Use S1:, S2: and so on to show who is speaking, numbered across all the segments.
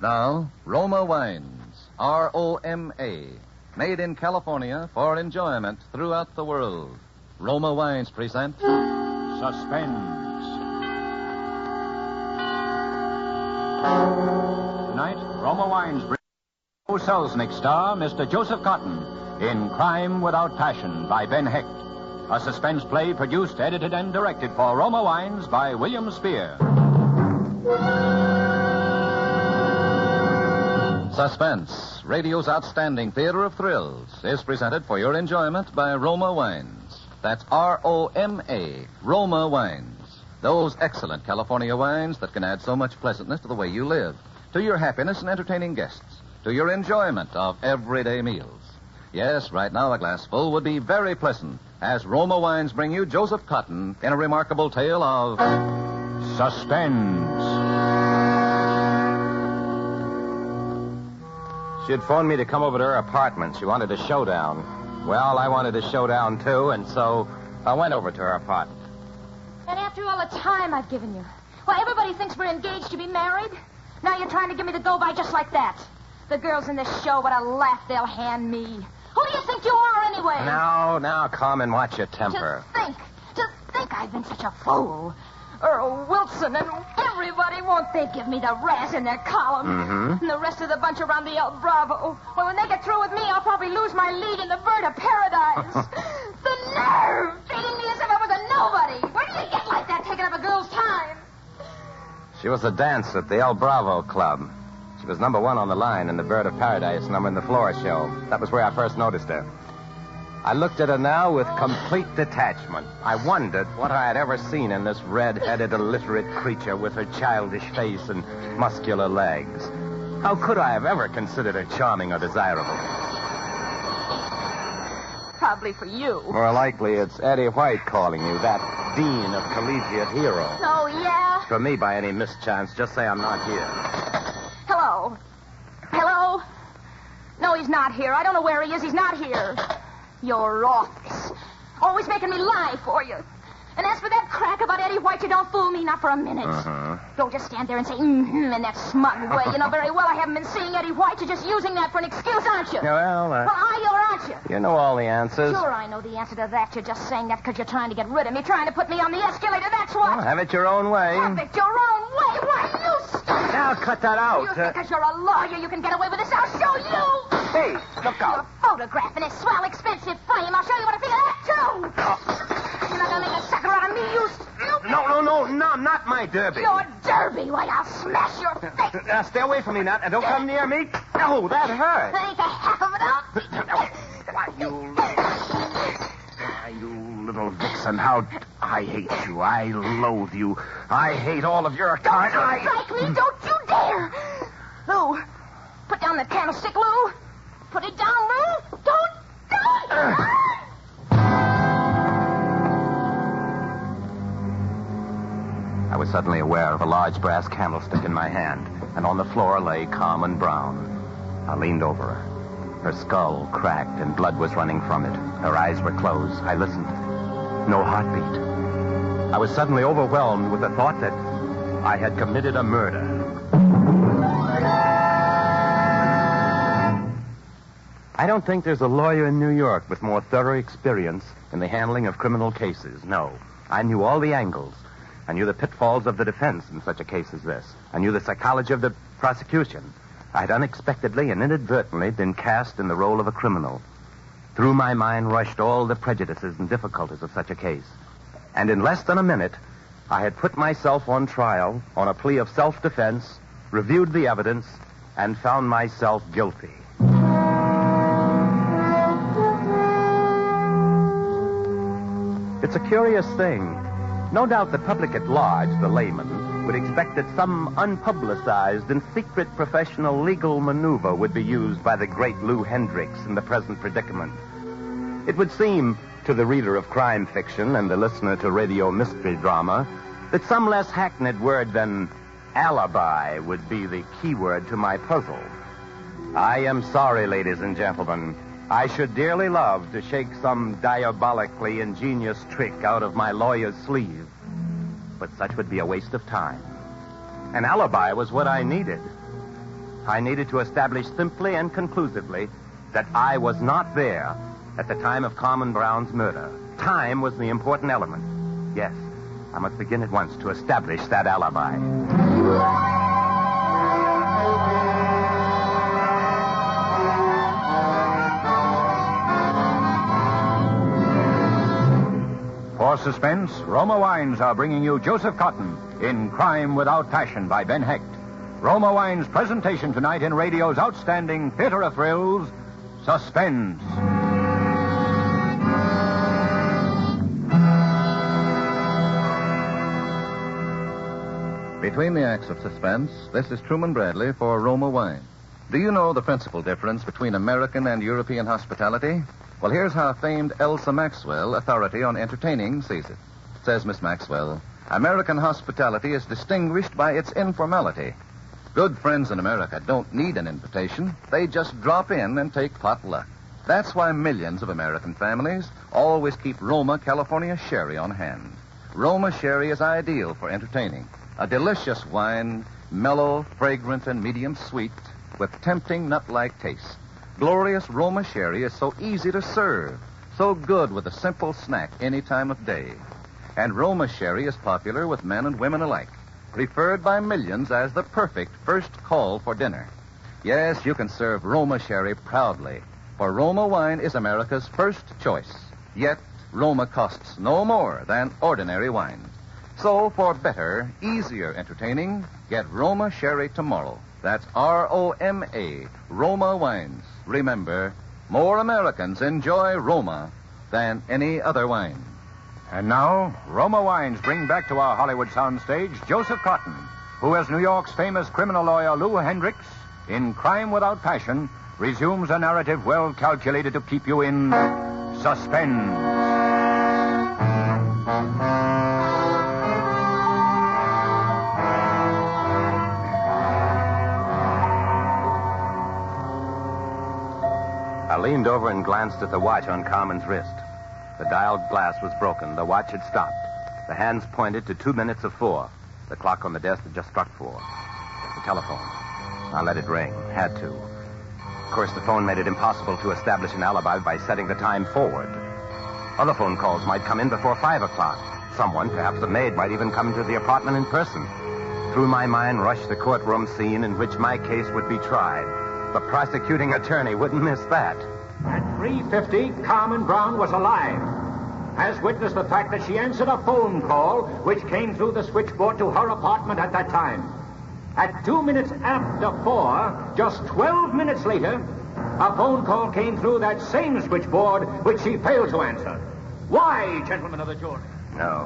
S1: Now, Roma Wines, R-O-M-A, made in California for enjoyment throughout the world. Roma Wines present
S2: Suspense. Tonight, Roma Wines bring Selznick star Mr. Joseph Cotton in Crime Without Passion by Ben Hecht, a suspense play produced, edited, and directed for Roma Wines by William Spear.
S1: Suspense, radio's outstanding theater of thrills, is presented for your enjoyment by Roma Wines. That's R-O-M-A, Roma Wines. Those excellent California wines that can add so much pleasantness to the way you live, to your happiness in entertaining guests, to your enjoyment of everyday meals. Yes, right now a glass full would be very pleasant as Roma Wines bring you Joseph Cotton in a remarkable tale of
S2: Suspense.
S3: She had phoned me to come over to her apartment. She wanted a showdown. Well, I wanted a showdown, too, and so I went over to her apartment.
S4: And after all the time I've given you. Well, everybody thinks we're engaged to be married. Now you're trying to give me the go-by just like that. The girls in this show, what a laugh they'll hand me. Who do you think you are, anyway?
S3: Now, calm and watch your temper.
S4: To think I've been such a fool. Earl Wilson and everybody, won't they give me the razz in their column?
S3: Mm-hmm.
S4: And the rest of the bunch around the El Bravo. Well, when they get through with me, I'll probably lose my lead in the Bird of Paradise. The nerve! Treating me as if I was a nobody. Where do you get like that, taking up a girl's time?
S3: She was a dancer at the El Bravo Club. She was number one on the line in the Bird of Paradise number in the floor show. That was where I first noticed her. I looked at her now with complete detachment. I wondered what I had ever seen in this red-headed, illiterate creature with her childish face and muscular legs. How could I have ever considered her charming or desirable?
S4: Probably for you.
S3: More likely it's Eddie White calling you, that dean of collegiate heroes.
S4: Oh, yeah?
S3: For me, by any mischance, just say I'm not here.
S4: Hello? Hello? No, he's not here. I don't know where he is. He's not here. Your office. Always making me lie for you. And as for that crack about Eddie White, you don't fool me, not for a minute.
S3: Uh-huh.
S4: Don't just stand there and say, in that smug way. You know very well I haven't been seeing Eddie White. You're just using that for an excuse, aren't you?
S3: Well,
S4: are you or aren't you?
S3: You know all the answers.
S4: Sure, I know the answer to that. You're just saying that because you're trying to get rid of me, trying to put me on the escalator, that's what.
S3: Well, have it your own way.
S4: Have it your own way? Why, you stop.
S3: Now, cut that out.
S4: You think because you're a lawyer you can get away with this? I'll show you.
S3: Hey, look out.
S4: Your photograph in a swell, expensive frame. I'll show you what I think of that, too. You're not going to make a sucker out of me, you stupid.
S3: No, not my derby.
S4: Your derby? Why, I'll smash your face.
S3: Now, stay away from me now. Don't come near me. Oh, that hurt.
S4: That ain't the half of it,
S3: Why, you little vixen, how I hate you. I loathe you. I hate all of your kind.
S4: Don't you strike me. Don't you dare. Lou, put down that candlestick, Lou. Put it down, Lou. Don't do it.
S3: I was suddenly aware of a large brass candlestick in my hand, and on the floor lay Carmen Brown. I leaned over her. Her skull cracked and blood was running from it. Her eyes were closed. I listened. No heartbeat. I was suddenly overwhelmed with the thought that I had committed a murder. I don't think there's a lawyer in New York with more thorough experience in the handling of criminal cases. No. I knew all the angles. I knew the pitfalls of the defense in such a case as this. I knew the psychology of the prosecution. I had unexpectedly and inadvertently been cast in the role of a criminal. Through my mind rushed all the prejudices and difficulties of such a case. And in less than a minute, I had put myself on trial on a plea of self-defense, reviewed the evidence, and found myself guilty. It's a curious thing. No doubt the public at large, the layman, would expect that some unpublicized and secret professional legal maneuver would be used by the great Lou Hendricks in the present predicament. It would seem to the reader of crime fiction and the listener to radio mystery drama that some less hackneyed word than alibi would be the key word to my puzzle. I am sorry, ladies and gentlemen. I should dearly love to shake some diabolically ingenious trick out of my lawyer's sleeve. But such would be a waste of time. An alibi was what I needed. I needed to establish simply and conclusively that I was not there at the time of Carmen Brown's murder. Time was the important element. Yes, I must begin at once to establish that alibi.
S2: For Suspense, Roma Wines are bringing you Joseph Cotton in Crime Without Passion by Ben Hecht. Roma Wines' presentation tonight in radio's outstanding theater of thrills, Suspense.
S1: Between the acts of Suspense, this is Truman Bradley for Roma Wine. Do you know the principal difference between American and European hospitality? Well, here's how famed Elsa Maxwell, authority on entertaining, sees it. Says Miss Maxwell, American hospitality is distinguished by its informality. Good friends in America don't need an invitation. They just drop in and take potluck. That's why millions of American families always keep Roma California Sherry on hand. Roma Sherry is ideal for entertaining. A delicious wine, mellow, fragrant, and medium sweet, with tempting nut-like taste. Glorious Roma Sherry is so easy to serve, so good with a simple snack any time of day. And Roma Sherry is popular with men and women alike, preferred by millions as the perfect first call for dinner. Yes, you can serve Roma Sherry proudly, for Roma wine is America's first choice. Yet, Roma costs no more than ordinary wine. So, for better, easier entertaining, get Roma Sherry tomorrow. That's R-O-M-A, Roma Wines. Remember, more Americans enjoy Roma than any other wine.
S2: And now, Roma Wines bring back to our Hollywood soundstage Joseph Cotton, who, as New York's famous criminal lawyer Lou Hendricks, in Crime Without Passion, resumes a narrative well calculated to keep you in suspense.
S3: I leaned over and glanced at the watch on Carmen's wrist. The dialed glass was broken. The watch had stopped. The hands pointed to 2 minutes of 4. The clock on the desk had just struck 4. The telephone. I let it ring. Had to. Of course, the phone made it impossible to establish an alibi by setting the time forward. Other phone calls might come in before 5 o'clock. Someone, perhaps a maid, might even come to the apartment in person. Through my mind rushed the courtroom scene in which my case would be tried. The prosecuting attorney wouldn't miss that.
S2: At 3:50, Carmen Brown was alive, as witness the fact that she answered a phone call which came through the switchboard to her apartment at that time. At 2 minutes after 4, just 12 minutes later, a phone call came through that same switchboard which she failed to answer. Why, gentlemen of the jury?
S3: No.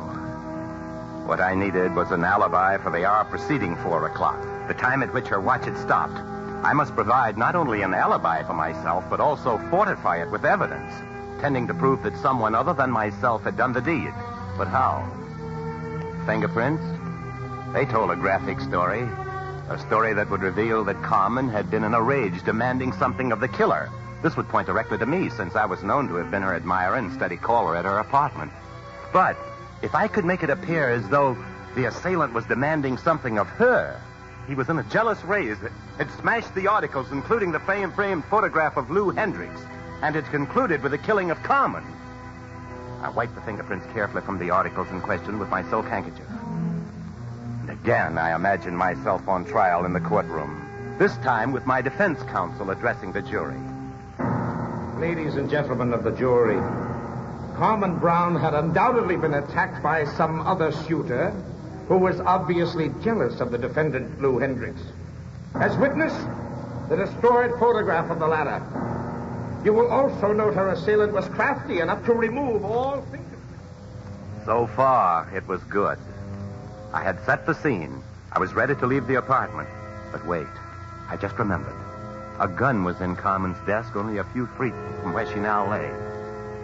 S3: What I needed was an alibi for the hour preceding 4 o'clock, the time at which her watch had stopped. I must provide not only an alibi for myself, but also fortify it with evidence, tending to prove that someone other than myself had done the deed. But how? Fingerprints? They told a graphic story. A story that would reveal that Carmen had been in a rage demanding something of the killer. This would point directly to me, since I was known to have been her admirer and steady caller at her apartment. But if I could make it appear as though the assailant was demanding something of her, he was in a jealous rage, had smashed the articles, including the framed photograph of Lou Hendricks, and had concluded with the killing of Carmen. I wiped the fingerprints carefully from the articles in question with my silk handkerchief. And again, I imagined myself on trial in the courtroom, this time with my defense counsel addressing the jury.
S5: Ladies and gentlemen of the jury, Carmen Brown had undoubtedly been attacked by some other shooter who was obviously jealous of the defendant, Lou Hendricks. As witness, the destroyed photograph of the latter. You will also note her assailant was crafty enough to remove all fingerprints.
S3: So far, it was good. I had set the scene. I was ready to leave the apartment. But wait, I just remembered. A gun was in Carmen's desk only a few feet from where she now lay.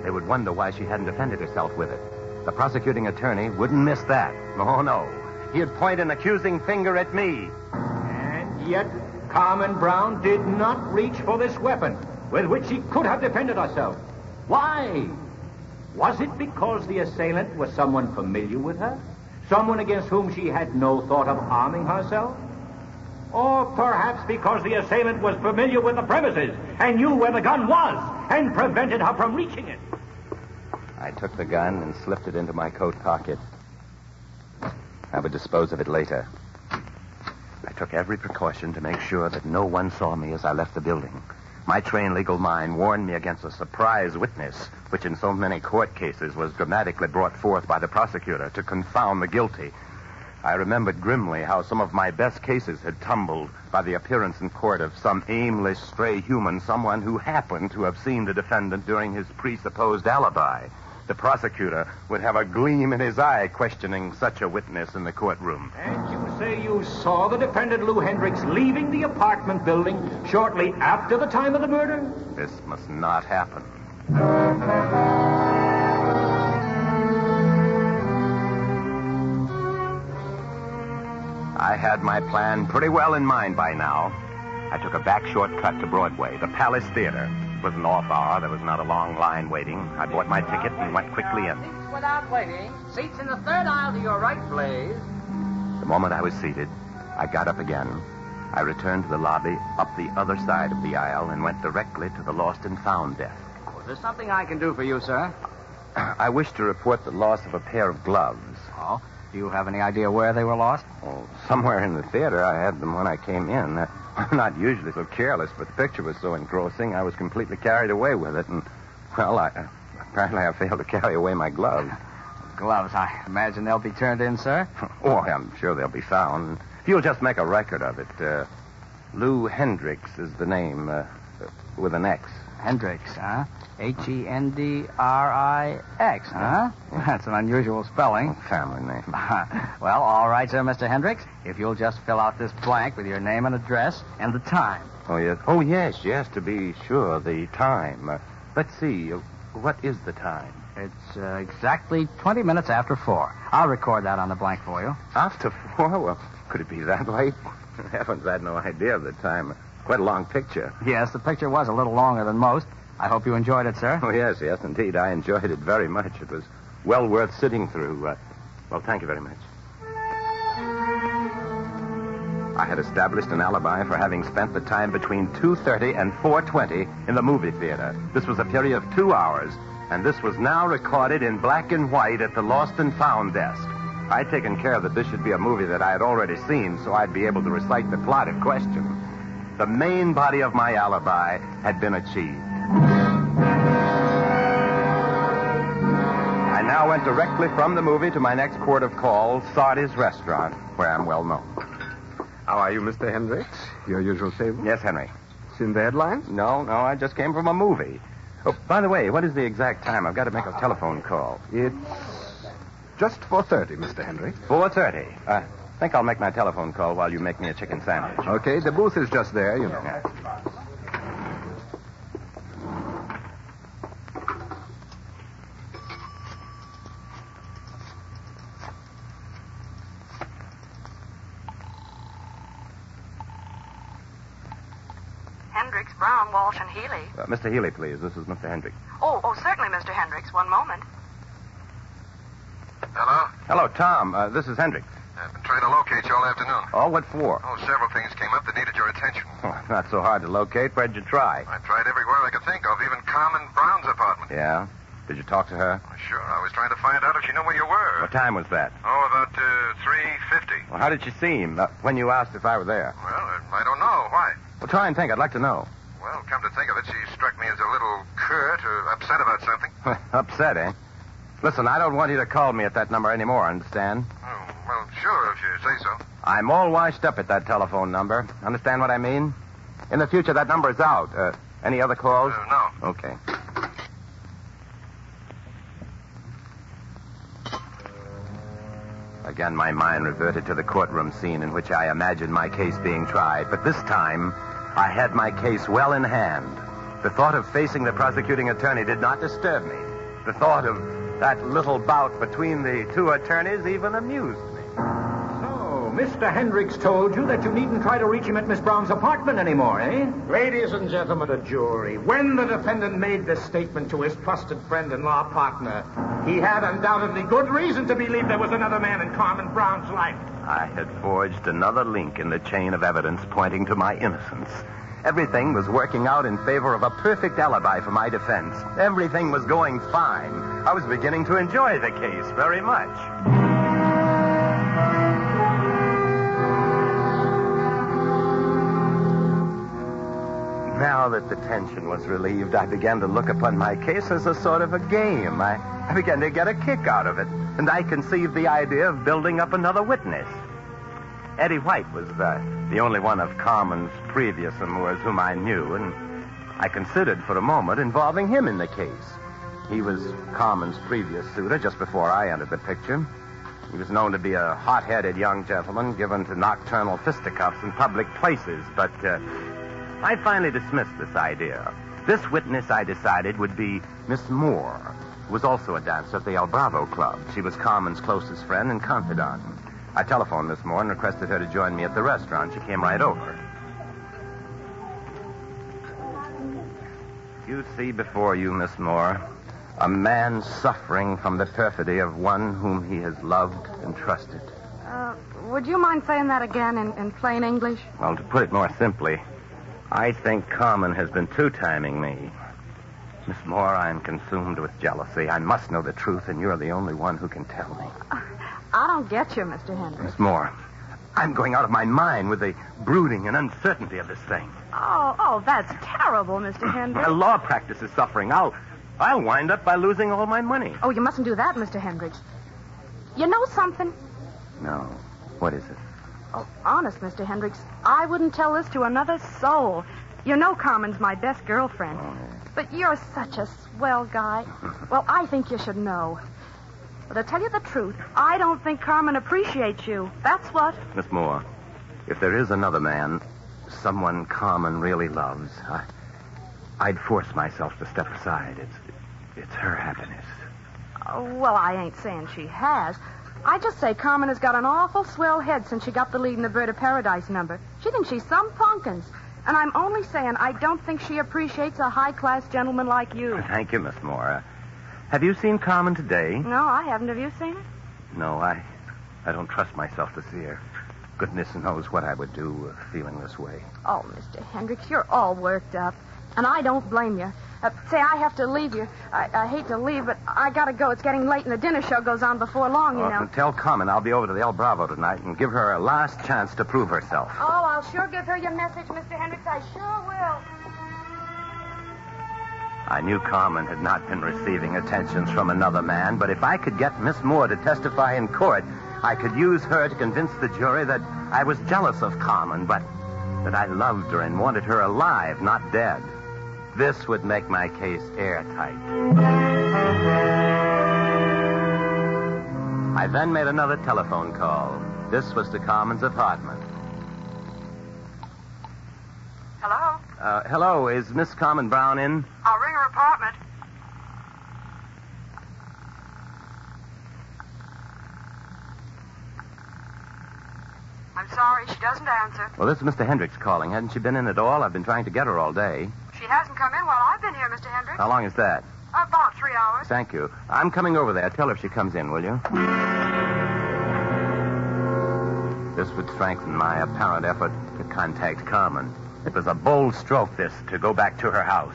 S3: They would wonder why she hadn't defended herself with it. The prosecuting attorney wouldn't miss that. Oh, no. He'd point an accusing finger at me.
S2: And yet, Carmen Brown did not reach for this weapon with which she could have defended herself. Why? Was it because the assailant was someone familiar with her? Someone against whom she had no thought of arming herself? Or perhaps because the assailant was familiar with the premises and knew where the gun was and prevented her from reaching it.
S3: I took the gun and slipped it into my coat pocket. I would dispose of it later. I took every precaution to make sure that no one saw me as I left the building. My trained legal mind warned me against a surprise witness, which in so many court cases was dramatically brought forth by the prosecutor to confound the guilty. I remembered grimly how some of my best cases had tumbled by the appearance in court of some aimless stray human, someone who happened to have seen the defendant during his presupposed alibi. The prosecutor would have a gleam in his eye questioning such a witness in the courtroom.
S2: And you say you saw the defendant, Lou Hendricks, leaving the apartment building shortly after the time of the murder?
S3: This must not happen. I had my plan pretty well in mind by now. I took a back shortcut to Broadway, the Palace Theater. It was an off hour. There was not a long line waiting. I bought my ticket and went quickly in.
S6: Seats without waiting. Seats in the third aisle to your right, please.
S3: The moment I was seated, I got up again. I returned to the lobby up the other side of the aisle and went directly to the lost and found desk.
S6: Oh, is there something I can do for you, sir?
S3: I wish to report the loss of a pair of gloves.
S6: Oh, do you have any idea where they were lost?
S3: Oh, somewhere in the theater. I had them when I came in. I'm not usually so careless, but the picture was so engrossing, I was completely carried away with it. And, well, apparently I failed to carry away my gloves.
S6: Gloves, I imagine they'll be turned in, sir?
S3: Oh, I'm sure they'll be found. If you'll just make a record of it. Lou Hendricks is the name, with an X.
S6: Hendricks, huh? Hendrix, huh? That's an unusual spelling.
S3: Family name.
S6: Well, all right, sir, Mr. Hendricks. If you'll just fill out this blank with your name and address and the time.
S3: Oh, yes, to be sure, the time. Let's see, what is the time?
S6: It's exactly 20 minutes after 4. I'll record that on the blank for you.
S3: After 4? Well, could it be that late? Heavens, I had no idea of the time. Quite a long picture.
S6: Yes, the picture was a little longer than most. I hope you enjoyed it, sir.
S3: Oh, yes, indeed. I enjoyed it very much. It was well worth sitting through. Well, thank you very much. I had established an alibi for having spent the time between 2:30 and 4:20 in the movie theater. This was a period of 2 hours, and this was now recorded in black and white at the Lost and Found desk. I'd taken care that this should be a movie that I had already seen, so I'd be able to recite the plot in question. The main body of my alibi had been achieved. I now went directly from the movie to my next port of call, Sardi's Restaurant, where I'm well known.
S7: How are you, Mr. Hendricks? Your usual table?
S3: Yes, Henry.
S7: Seen the headlines?
S3: No, I just came from a movie. Oh, by the way, what is the exact time? I've got to make a telephone call.
S7: It's just 4:30, Mr. Hendricks.
S3: 4:30. I think I'll make my telephone call while you make me a chicken sandwich.
S7: Okay, the booth is just there, you know.
S3: Yeah.
S8: Hendricks, Brown, Walsh, and Healy.
S3: Mr. Healy, please. This is Mr. Hendricks.
S8: Oh, certainly, Mr. Hendricks. One moment.
S9: Hello?
S3: Hello, Tom. This is Hendricks.
S9: I've been trying to locate you all afternoon.
S3: Oh, what for?
S9: Oh, several things came up that needed your attention.
S3: Oh, not so hard to locate. Where'd you try?
S9: I tried everywhere I could think of, even Carmen Brown's apartment.
S3: Yeah? Did you talk to her?
S9: Sure, I was trying to find out if she knew where you were.
S3: What time was that?
S9: Oh, about 3:50.
S3: Well, how did she seem when you asked if I were there?
S9: Well, I don't know. Why?
S3: Well, try and think. I'd like to know.
S9: Well, come to think of it, she struck me as a little curt or upset about something.
S3: Upset, eh? Listen, I don't want you to call me at that number anymore, understand?
S9: Oh, well, sure, if you say so.
S3: I'm all washed up at that telephone number. Understand what I mean? In the future, that number is out. Any other calls?
S9: No.
S3: Okay. Again, my mind reverted to the courtroom scene in which I imagined my case being tried. But this time, I had my case well in hand. The thought of facing the prosecuting attorney did not disturb me. The thought of that little bout between the two attorneys even amused me.
S2: So, Mr. Hendricks told you that you needn't try to reach him at Miss Brown's apartment anymore, eh?
S5: Ladies and gentlemen of the jury, when the defendant made this statement to his trusted friend and law partner, he had undoubtedly good reason to believe there was another man in Carmen Brown's life.
S3: I had forged another link in the chain of evidence pointing to my innocence. Everything was working out in favor of a perfect alibi for my defense. Everything was going fine. I was beginning to enjoy the case very much. Now that the tension was relieved, I began to look upon my case as a sort of a game. I began to get a kick out of it, and I conceived the idea of building up another witness. Eddie White was the only one of Carmen's previous amours whom I knew, and I considered for a moment involving him in the case. He was Carmen's previous suitor just before I entered the picture. He was known to be a hot-headed young gentleman given to nocturnal fisticuffs in public places, but I finally dismissed this idea. This witness, I decided, would be Miss Moore, who was also a dancer at the El Bravo Club. She was Carmen's closest friend and confidant. I telephoned Miss Moore and requested her to join me at the restaurant. She came right over. You see before you, Miss Moore, a man suffering from the perfidy of one whom he has loved and trusted.
S8: Would you mind saying that again in plain English?
S3: Well, to put it more simply, I think Carmen has been two-timing me. Miss Moore, I'm consumed with jealousy. I must know the truth, and you're the only one who can tell me.
S8: I don't get you, Mr. Hendricks.
S3: Miss Moore, I'm going out of my mind with the brooding and uncertainty of this thing.
S8: Oh, that's terrible, Mr. Hendricks.
S3: My law practice is suffering. I'll wind up by losing all my money.
S8: Oh, you mustn't do that, Mr. Hendricks. You know something?
S3: No. What is it?
S8: Oh, honest, Mr. Hendricks, I wouldn't tell this to another soul. You know Carmen's my best girlfriend.
S3: Oh, yeah.
S8: But you're such a swell guy. Well, I think you should know. But to tell you the truth, I don't think Carmen appreciates you. That's what.
S3: Miss Moore, if there is another man, someone Carmen really loves, I'd force myself to step aside. It's her happiness.
S8: Well, I ain't saying she has. I just say Carmen has got an awful swell head since she got the lead in the Bird of Paradise number. She thinks she's some punkins. And I'm only saying I don't think she appreciates a high-class gentleman like you.
S3: Thank you, Miss Moore. Have you seen Carmen today?
S8: No, I haven't. Have you seen her?
S3: No, I don't trust myself to see her. Goodness knows what I would do feeling this way.
S8: Oh, Mr. Hendricks, you're all worked up. And I don't blame you. Say, I have to leave you. I hate to leave, but I gotta go. It's getting late and the dinner show goes on before long, you know.
S3: Tell Carmen I'll be over to the El Bravo tonight and give her a last chance to prove herself.
S8: Oh, I'll sure give her your message, Mr. Hendricks. I sure will.
S3: I knew Carmen had not been receiving attentions from another man, but if I could get Miss Moore to testify in court, I could use her to convince the jury that I was jealous of Carmen, but that I loved her and wanted her alive, not dead. This would make my case airtight. I then made another telephone call. This was to Carmen's apartment.
S8: Hello?
S3: Hello, is Miss Carmen Brown in?
S8: I'll ring her apartment. I'm sorry, she doesn't answer.
S3: Well, this is Mr. Hendricks calling. Hadn't she been in at all? I've been trying to get her all day.
S8: She hasn't come in while I've been here, Mr. Hendricks.
S3: How long is that?
S8: About 3 hours.
S3: Thank you. I'm coming over there. Tell her if she comes in, will you? This would strengthen my apparent effort to contact Carmen. It was a bold stroke, this, to go back to her house.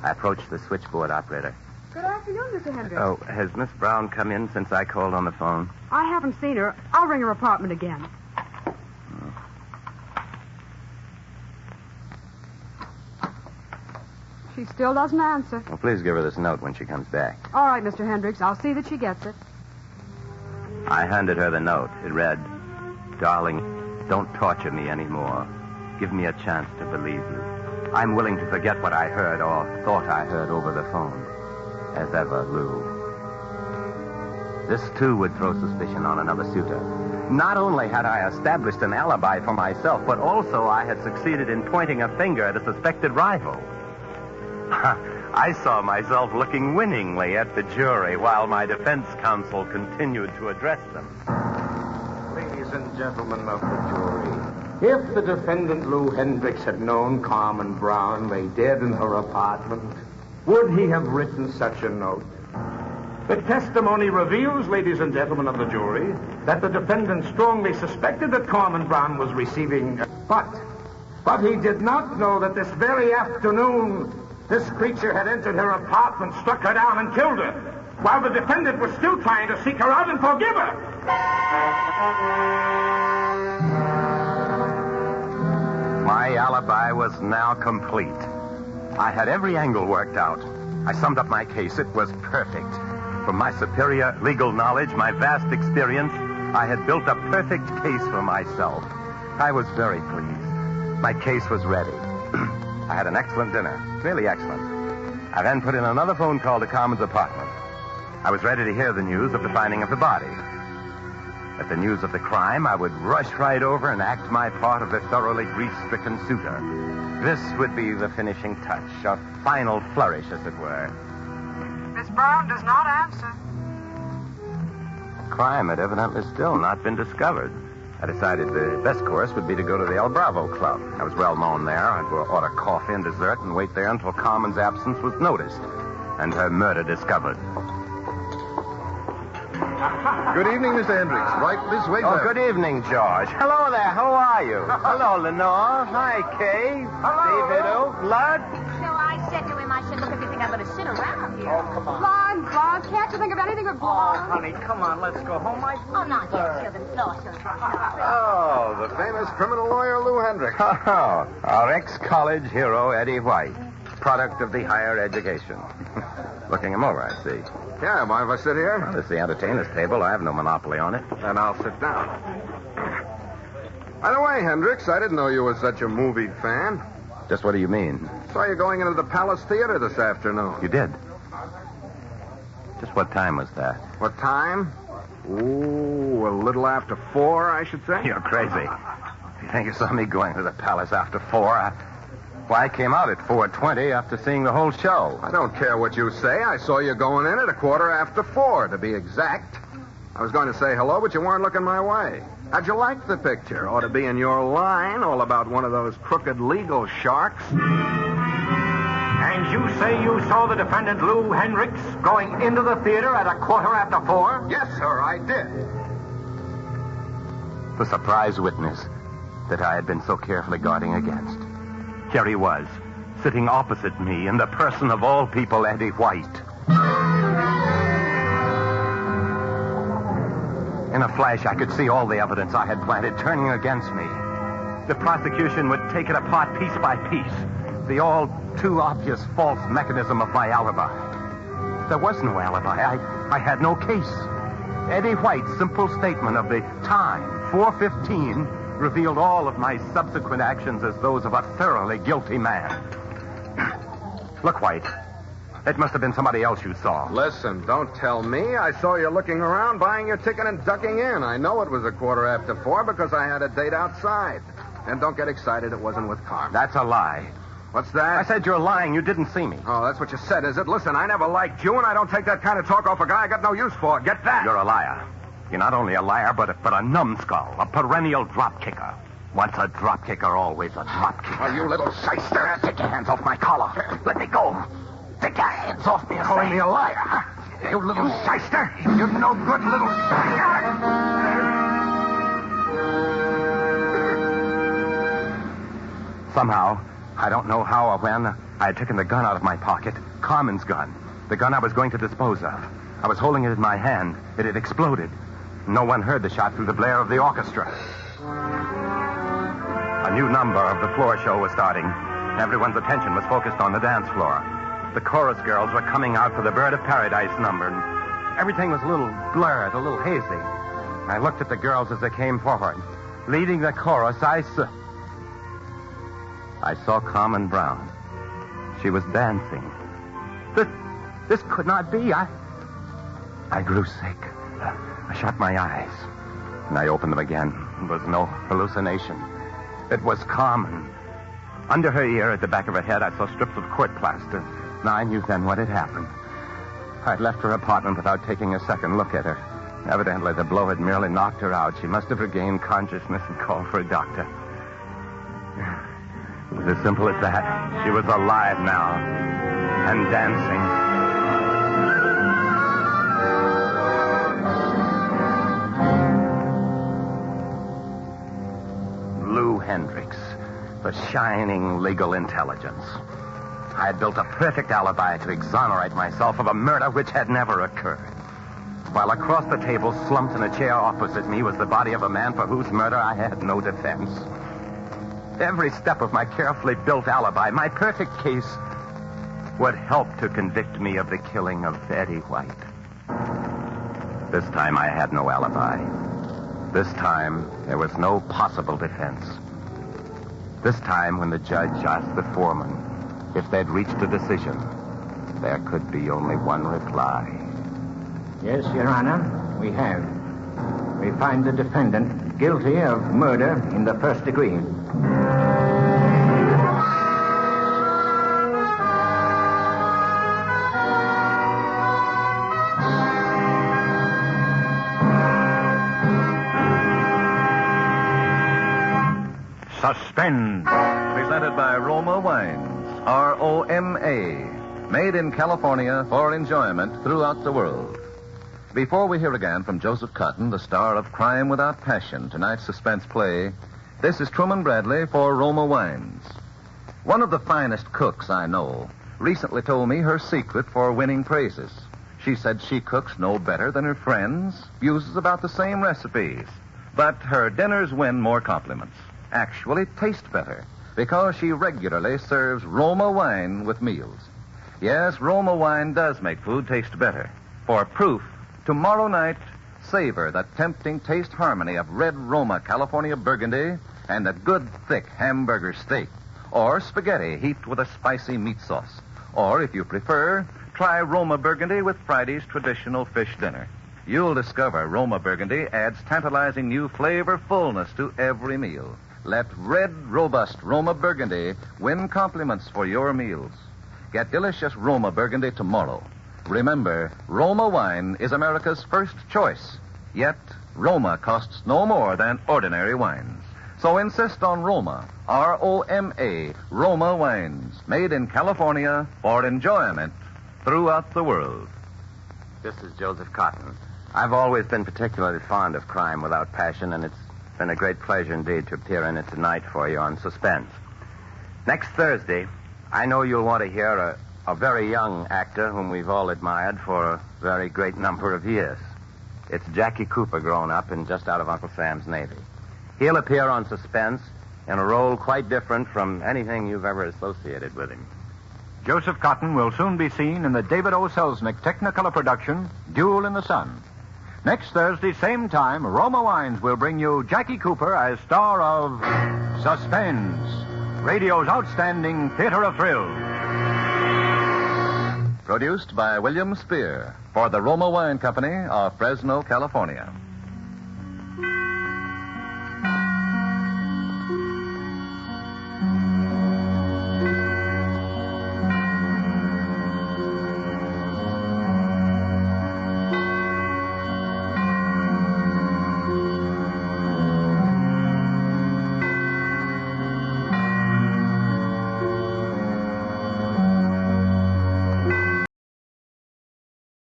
S3: I approached the switchboard operator.
S8: Good afternoon, Mr. Hendricks.
S3: Oh, has Miss Brown come in since I called on the phone?
S8: I haven't seen her. I'll ring her apartment again. She still doesn't answer.
S3: Well, please give her this note when she comes back.
S8: All right, Mr. Hendricks. I'll see that she gets it.
S3: I handed her the note. It read, "Darling, don't torture me anymore. Give me a chance to believe you. I'm willing to forget what I heard or thought I heard over the phone. As ever, Lou." This, too, would throw suspicion on another suitor. Not only had I established an alibi for myself, but also I had succeeded in pointing a finger at a suspected rival. I saw myself looking winningly at the jury while my defense counsel continued to address them.
S5: Ladies and gentlemen of the jury, if the defendant Lou Hendricks had known Carmen Brown lay dead in her apartment, would he have written such a note? The testimony reveals, ladies and gentlemen of the jury, that the defendant strongly suspected that Carmen Brown was receiving... But he did not know that this very afternoon, this creature had entered her apartment, struck her down, and killed her, while the defendant was still trying to seek her out and forgive her.
S3: My alibi was now complete. I had every angle worked out. I summed up my case. It was perfect. From my superior legal knowledge, my vast experience, I had built a perfect case for myself. I was very pleased. My case was ready. I had an excellent dinner. Really excellent. I then put in another phone call to Carmen's apartment. I was ready to hear the news of the finding of the body. At the news of the crime, I would rush right over and act my part of the thoroughly grief-stricken suitor. This would be the finishing touch, a final flourish, as it were.
S8: Miss Brown does not answer.
S3: The crime had evidently still not been discovered. I decided the best course would be to go to the El Bravo Club. I was well known there. I'd order coffee and dessert and wait there until Carmen's absence was noticed and her murder discovered.
S9: Good evening, Mr. Hendricks. Right this way,
S3: Oh,
S9: sir.
S3: good evening, George. Hello there. How are you? Hello, Lenore. Hi, Kay. David, Blood.
S4: So I said to him, I said, look, if you think I'm going to sit around here.
S6: Oh, come on.
S8: Blonde, can't you think of anything but blonde?
S6: Oh, honey, come on, let's go home.
S4: Oh, not yet, children. No,
S9: Oh, the famous criminal lawyer, Lou Hendricks.
S3: Oh, our ex-college hero, Eddie White, product of the higher education. Looking him over, I see.
S9: Yeah, mind if I sit here?
S3: Well, this is the entertainer's table. I have no monopoly on it.
S9: Then I'll sit down. By the way, Hendricks, I didn't know you were such a movie fan.
S3: Just what do you mean?
S9: Saw you going into the Palace Theater this afternoon.
S3: You did? Just what time was that?
S9: What time? Ooh, a little after 4, I should say.
S3: You're crazy. If you think you saw me going to the Palace after 4, Well, I came out at 4:20 after seeing the whole show.
S9: I don't care what you say. I saw you going in at 4:15, to be exact. I was going to say hello, but you weren't looking my way. How'd you like the picture? Ought to be in your line, all about one of those crooked legal sharks.
S2: And you say you saw the defendant, Lou Hendricks, going into the theater at 4:15?
S9: Yes, sir, I did.
S3: The surprise witness that I had been so carefully guarding against. Here he was, sitting opposite me in the person of all people, Eddie White. In a flash, I could see all the evidence I had planted turning against me. The prosecution would take it apart piece by piece. The all too obvious false mechanism of my alibi. There was no alibi. I had no case. Eddie White's simple statement of the time, 4:15, revealed all of my subsequent actions as those of a thoroughly guilty man. Look, White. It must have been somebody else you saw.
S9: Listen, don't tell me. I saw you looking around, buying your ticket and ducking in. I know it was 4:15 because I had a date outside. And don't get excited. It wasn't with Carmen.
S3: That's a lie.
S9: What's that?
S3: I said you're lying. You didn't see me.
S9: Oh, that's what you said, is it? Listen, I never liked you, and I don't take that kind of talk off a guy I got no use for. Get that?
S3: You're a liar. You're not only a liar, but a numbskull, a perennial drop kicker. Once a drop kicker, always a drop kicker.
S9: Oh, you little shyster.
S3: Take your hands off my collar. Let me go. Take your hands off me.
S9: Calling me a liar. You little shyster. You no good little shyster.
S3: Somehow, I don't know how or when, I had taken the gun out of my pocket. Carmen's gun. The gun I was going to dispose of. I was holding it in my hand. It had exploded. No one heard the shot through the blare of the orchestra. A new number of the floor show was starting. Everyone's attention was focused on the dance floor. The chorus girls were coming out for the Bird of Paradise number, and everything was a little blurred, a little hazy. I looked at the girls as they came forward. Leading the chorus, I saw Carmen Brown. She was dancing. This could not be. I grew sick. I shut my eyes, and I opened them again. It was no hallucination. It was Carmen. Under her ear, at the back of her head, I saw strips of court plaster. And I knew then what had happened. I'd left her apartment without taking a second look at her. Evidently, the blow had merely knocked her out. She must have regained consciousness and called for a doctor. It was as simple as that. She was alive now and dancing. a shining legal intelligence. I had built a perfect alibi to exonerate myself of a murder which had never occurred. While across the table, slumped in a chair opposite me, was the body of a man for whose murder I had no defense. Every step of my carefully built alibi, my perfect case, would help to convict me of the killing of Eddie White. This time I had no alibi. This time there was no possible defense. This time when the judge asked the foreman if they'd reached a decision, there could be only one reply.
S2: Yes, Your Honor, we have. We find the defendant guilty of murder in the first degree.
S1: Suspense. Presented by Roma Wines. R-O-M-A. Made in California for enjoyment throughout the world. Before we hear again from Joseph Cotton, the star of Crime Without Passion, tonight's suspense play, this is Truman Bradley for Roma Wines. One of the finest cooks I know recently told me her secret for winning praises. She said she cooks no better than her friends, uses about the same recipes, but her dinners win more compliments. Actually taste better, because she regularly serves Roma wine with meals. Yes, Roma wine does make food taste better. For proof, tomorrow night, savor the tempting taste harmony of red Roma California Burgundy and a good thick hamburger steak, or spaghetti heaped with a spicy meat sauce. Or, if you prefer, try Roma Burgundy with Friday's traditional fish dinner. You'll discover Roma Burgundy adds tantalizing new flavor fullness to every meal. Let red, robust Roma Burgundy win compliments for your meals. Get delicious Roma Burgundy tomorrow. Remember, Roma wine is America's first choice. Yet, Roma costs no more than ordinary wines. So insist on Roma, R-O-M-A, Roma wines, made in California for enjoyment throughout the world.
S3: This is Joseph Cotton. I've always been particularly fond of Crime Without Passion, and it's been a great pleasure indeed to appear in it tonight for you on Suspense. Next Thursday, I know you'll want to hear a very young actor whom we've all admired for a very great number of years. It's Jackie Cooper grown up and just out of Uncle Sam's Navy. He'll appear on Suspense in a role quite different from anything you've ever associated with him.
S2: Joseph Cotton will soon be seen in the David O. Selznick Technicolor production, Duel in the Sun. Next Thursday, same time, Roma Wines will bring you Jackie Cooper as star of Suspense, radio's outstanding theater of thrills.
S1: Produced by William Spear for the Roma Wine Company of Fresno, California.